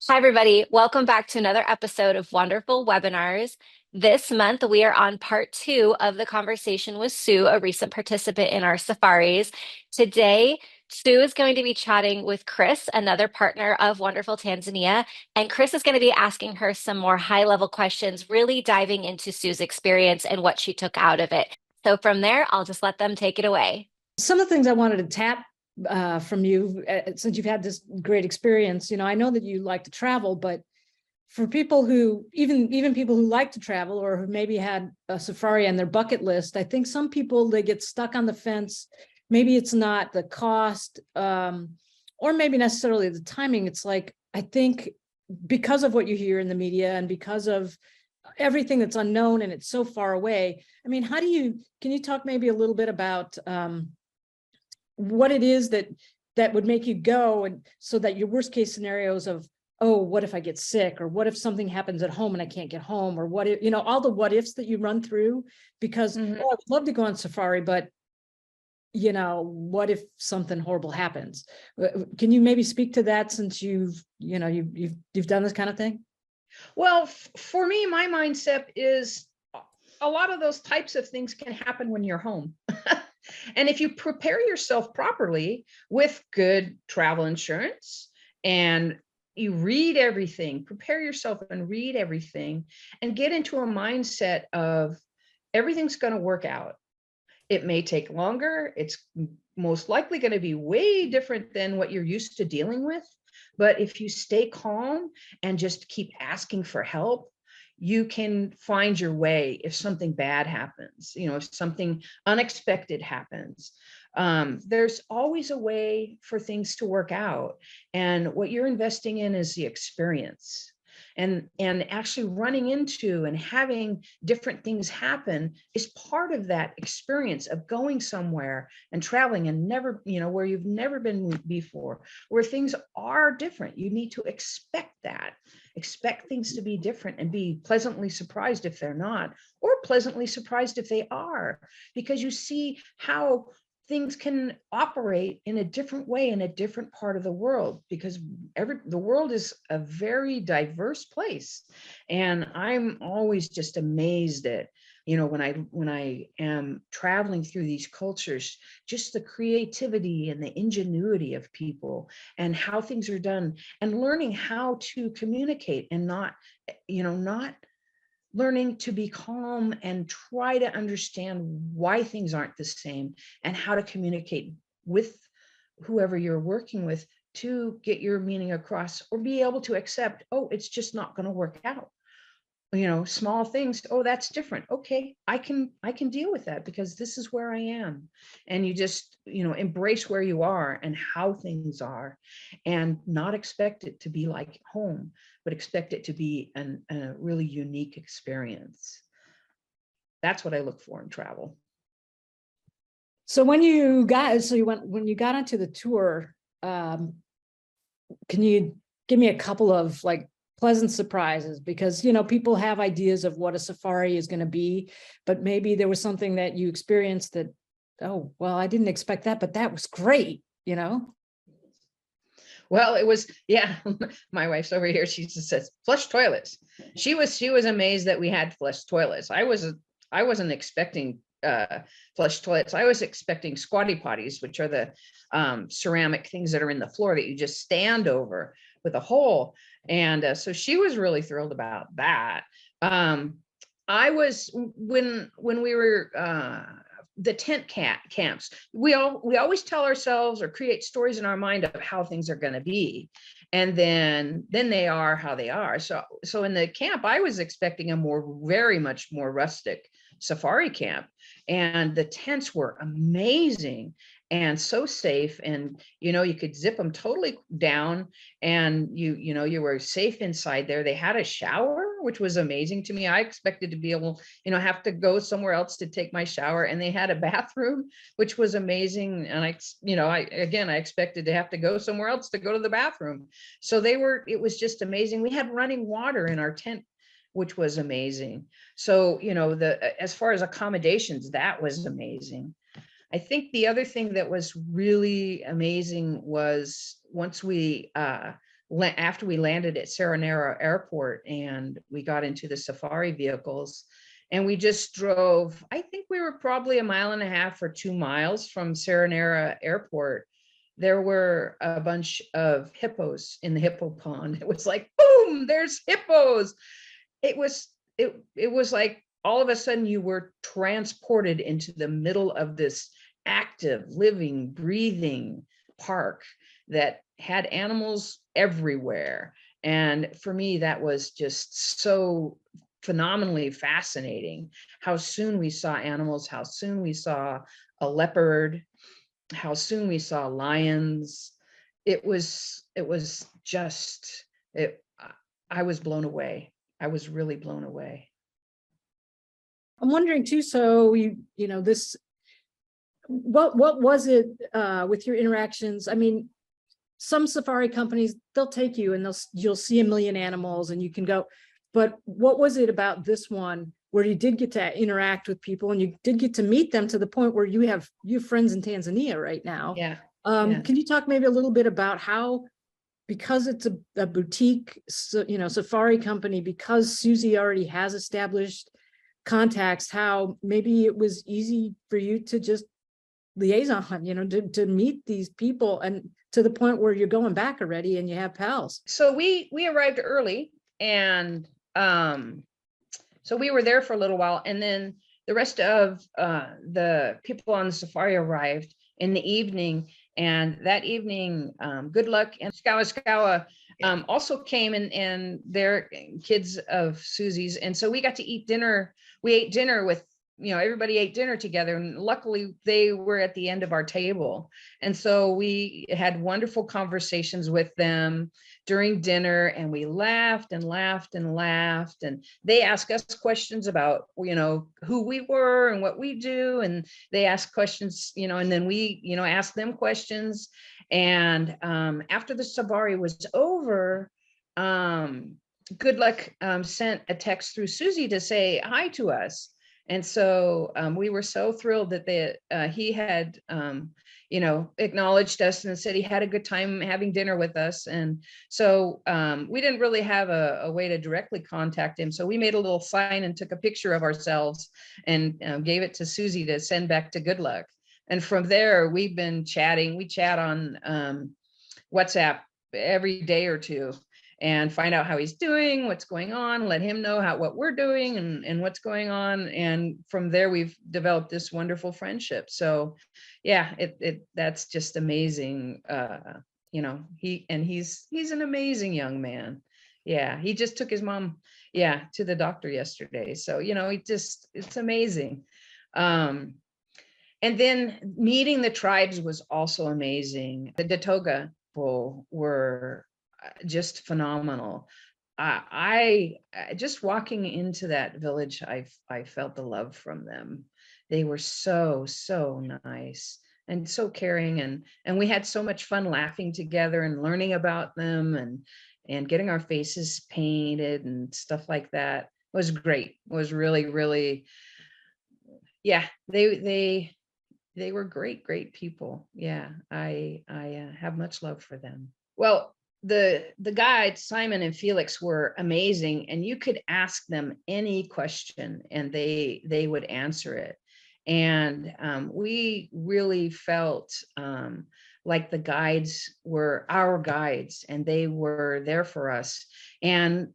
Hi, everybody. Welcome back to another episode of Wonderful Webinars. This month, we are on part two of the conversation with Sue, a recent participant in our safaris. Today, Sue is going to be chatting with Chris, another partner of Wonderful Tanzania, and Chris is going to be asking her some more high-level questions, really diving into Sue's experience and what she took out of it. So from there, I'll just let them take it away. Some of the things I wanted to tap from you, since you've had this great experience, I know that you like to travel, but for people who, even people who like to travel or who maybe had a safari on their bucket list, I think some people, they get stuck on the fence. Maybe it's not the cost, or maybe necessarily the timing. It's like, I think because of what you hear in the media and because of everything that's unknown and it's so far away. I mean, can you talk maybe a little bit about what it is that would make you go, and so that your worst case scenarios of, oh, what if I get sick, or what if something happens at home and I can't get home, or what if, all the what ifs that you run through, because oh, I would love to go on safari, but what if something horrible happens? Can you maybe speak to that, since you've done this kind of thing? Well, for me, my mindset is a lot of those types of things can happen when you're home. And if you prepare yourself properly with good travel insurance, and you read everything, prepare yourself and read everything, and get into a mindset of everything's going to work out. It may take longer. It's most likely going to be way different than what you're used to dealing with. But if you stay calm and just keep asking for help, you can find your way if something bad happens, if something unexpected happens. There's always a way for things to work out. And what you're investing in is the experience. And actually running into and having different things happen is part of that experience of going somewhere and traveling and never, where you've never been before, where things are different. You need to expect that. Expect things to be different and be pleasantly surprised if they're not, or pleasantly surprised if they are, because you see how things can operate in a different way in a different part of the world, because the world is a very diverse place. And I'm always just amazed at, when I am traveling through these cultures, just the creativity and the ingenuity of people and how things are done, and learning how to communicate, and not learning to be calm and try to understand why things aren't the same, and how to communicate with whoever you're working with to get your meaning across, or be able to accept, oh, it's just not going to work out. Small things. Oh, that's different. Okay, I can deal with that, because this is where I am. And you just, embrace where you are and how things are, and not expect it to be like home, but expect it to be a really unique experience. That's what I look for in travel. So when you got onto the tour, can you give me a couple of pleasant surprises? Because people have ideas of what a safari is going to be, but maybe there was something that you experienced that, oh, well, I didn't expect that, but that was great. Well, it was, yeah. My wife's over here. She just says flush toilets. She was amazed that we had flush toilets. I wasn't expecting flush toilets. I was expecting squatty potties, which are the ceramic things that are in the floor that you just stand over with a hole. And so she was really thrilled about that. I was, when we were the tent camps, we always tell ourselves or create stories in our mind of how things are going to be, and then they are how they are. So in the camp, I was expecting a very much more rustic safari camp, and the tents were amazing and so safe, and you could zip them totally down, and you were safe inside there. They had a shower, which was amazing to me. I expected to be able, have to go somewhere else to take my shower, and they had a bathroom, which was amazing. And I expected to have to go somewhere else to go to the bathroom. So it was just amazing. We had running water in our tent, which was amazing. So, as far as accommodations, that was amazing. I think the other thing that was really amazing was once we after we landed at Serenera Airport and we got into the safari vehicles, and we just drove, I think we were probably 1.5 or 2 miles from Serenera Airport. There were a bunch of hippos in the hippo pond. It was like, boom, there's hippos. It was like all of a sudden you were transported into the middle of this active, living, breathing park that had animals everywhere. And for me, that was just so phenomenally fascinating. How soon we saw animals, how soon we saw a leopard, how soon we saw lions. It was just, I was blown away. I was really blown away. I'm wondering too, so this, what was it with your interactions? I mean, some safari companies, they'll take you and you'll see 1 million animals and you can go, but what was it about this one where you did get to interact with people and you did get to meet them to the point where you have friends in Tanzania right now? Yeah. Can you talk maybe a little bit about how, because it's a boutique, safari company, because Susie already has established contacts, how maybe it was easy for you to just liaison, to meet these people, and to the point where you're going back already and you have pals. So we arrived early, and so we were there for a little while, and then the rest of the people on the safari arrived in the evening. And that evening, Good Luck and Skawa also came, and they're kids of Susie's. And so we got to eat dinner. We ate dinner with, everybody ate dinner together. And luckily they were at the end of our table. And so we had wonderful conversations with them during dinner, and we laughed and laughed and laughed. And they asked us questions about, who we were and what we do. And they asked questions, and then we, asked them questions. And after the safari was over, Good Luck sent a text through Susie to say hi to us. And so we were so thrilled that he had, acknowledged us and said he had a good time having dinner with us. And so we didn't really have a way to directly contact him. So we made a little sign and took a picture of ourselves and gave it to Susie to send back to Good Luck. And from there, we've been chatting. We chat on WhatsApp every day or two and find out how he's doing, what's going on, let him know what we're doing and what's going on. And from there, we've developed this wonderful friendship. So yeah, that's just amazing. He's an amazing young man. Yeah, he just took his mom, to the doctor yesterday. So, it's amazing. And then meeting the tribes was also amazing. The Datoga people were just phenomenal. I just walking into that village, I felt the love from them. They were so nice and so caring, and we had so much fun laughing together and learning about them and getting our faces painted and stuff like that. It was great. It was really, yeah, they were great people. Yeah, I have much love for them. Well, the guides, Simon and Felix, were amazing, and you could ask them any question and they would answer it. And we really felt like the guides were our guides and they were there for us. And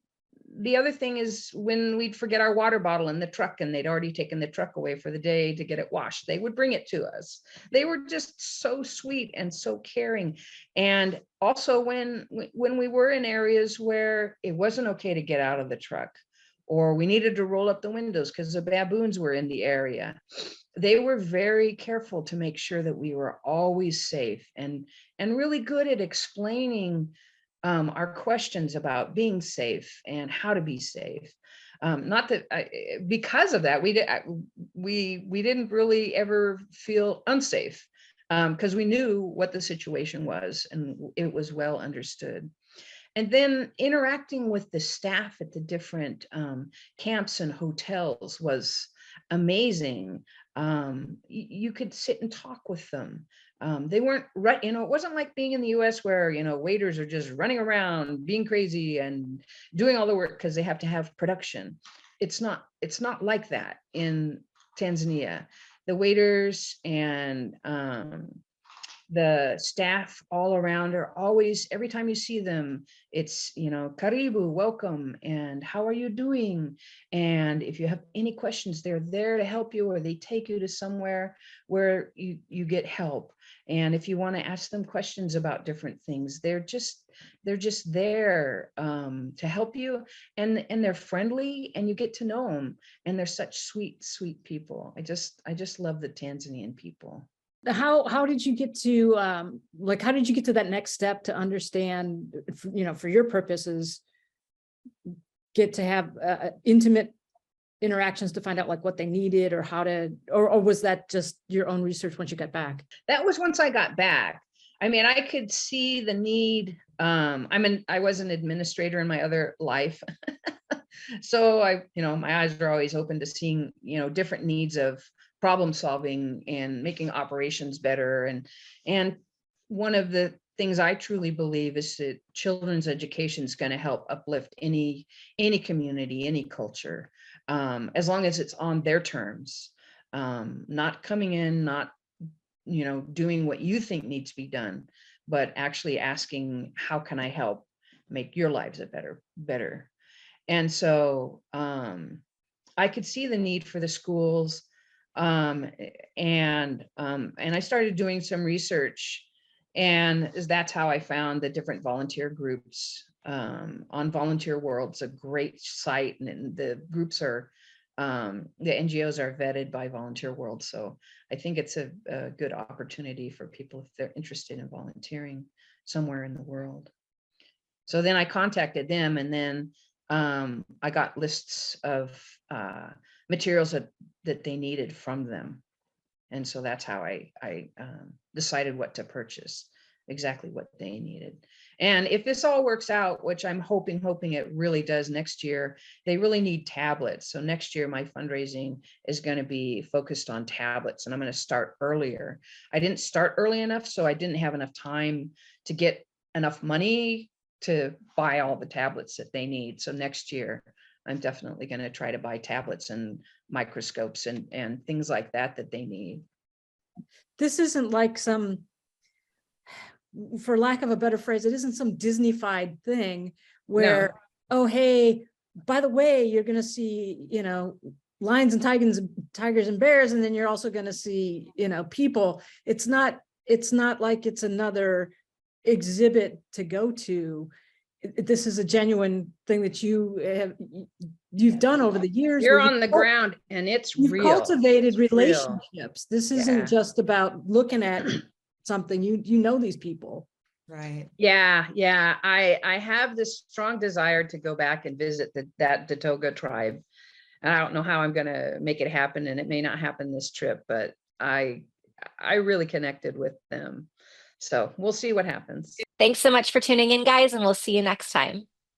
the other thing is, when we'd forget our water bottle in the truck and they'd already taken the truck away for the day to get it washed, they would bring it to us. They were just so sweet and so caring. And also when we were in areas where it wasn't okay to get out of the truck, or we needed to roll up the windows because the baboons were in the area, they were very careful to make sure that we were always safe, and really good at explaining our questions about being safe and how to be safe. Not that because of that, we didn't really ever feel unsafe, because we knew what the situation was and it was well understood. And then interacting with the staff at the different camps and hotels was amazing. You could sit and talk with them. They weren't right, you know, it wasn't like being in the US where, you know, waiters are just running around being crazy and doing all the work because they have to have production. It's not like that in Tanzania. The waiters and the staff all around are always, every time you see them, it's, you know, karibu, welcome, and how are you doing? And if you have any questions, they're there to help you, or they take you to somewhere where you get help. And if you want to ask them questions about different things, they're just there to help you, and they're friendly, and you get to know them, and they're such sweet people. I just love the Tanzanian people. How did you get to like, how did you get to that next step to understand, you know, for your purposes, get to have intimate interactions to find out like what they needed, or how to, or was that just your own research once you got back? That was once I got back. I mean, I could see the need. I was an administrator in my other life. So you know, my eyes are always open to seeing, you know, different needs of problem solving and making operations better. And one of the things I truly believe is that children's education is going to help uplift any community, any culture, as long as it's on their terms, not coming in, not, you know, doing what you think needs to be done, but actually asking, how can I help make your lives a better? And so I could see the need for the schools, and I started doing some research, and that's how I found the different volunteer groups on Volunteer World's a great site, and the groups are the NGOs are vetted by Volunteer World. So I think it's a good opportunity for people if they're interested in volunteering somewhere in the world. So then I contacted them, and then I got lists of materials that they needed from them. And so that's how I decided what to purchase, exactly what they needed. And if this all works out, which I'm hoping it really does next year, they really need tablets. So next year, my fundraising is going to be focused on tablets, and I'm going to start earlier. I didn't start early enough, so I didn't have enough time to get enough money to buy all the tablets that they need. So next year, I'm definitely going to try to buy tablets and microscopes and things like that they need. This isn't like some, for lack of a better phrase, it isn't some Disney-fied thing where, no. Oh, hey, by the way, you're going to see, you know, lions and tigers and bears, and then you're also going to see, you know, people. It's not like it's another exhibit to go to. This is a genuine thing that you've done over the years. You're on the ground, and you've real. Cultivated relationships. This isn't just about looking at something. You know these people, right? Yeah. I have this strong desire to go back and visit that Datoga tribe, and I don't know how I'm going to make it happen, and it may not happen this trip, but I really connected with them. So we'll see what happens. Thanks so much for tuning in, guys, and we'll see you next time.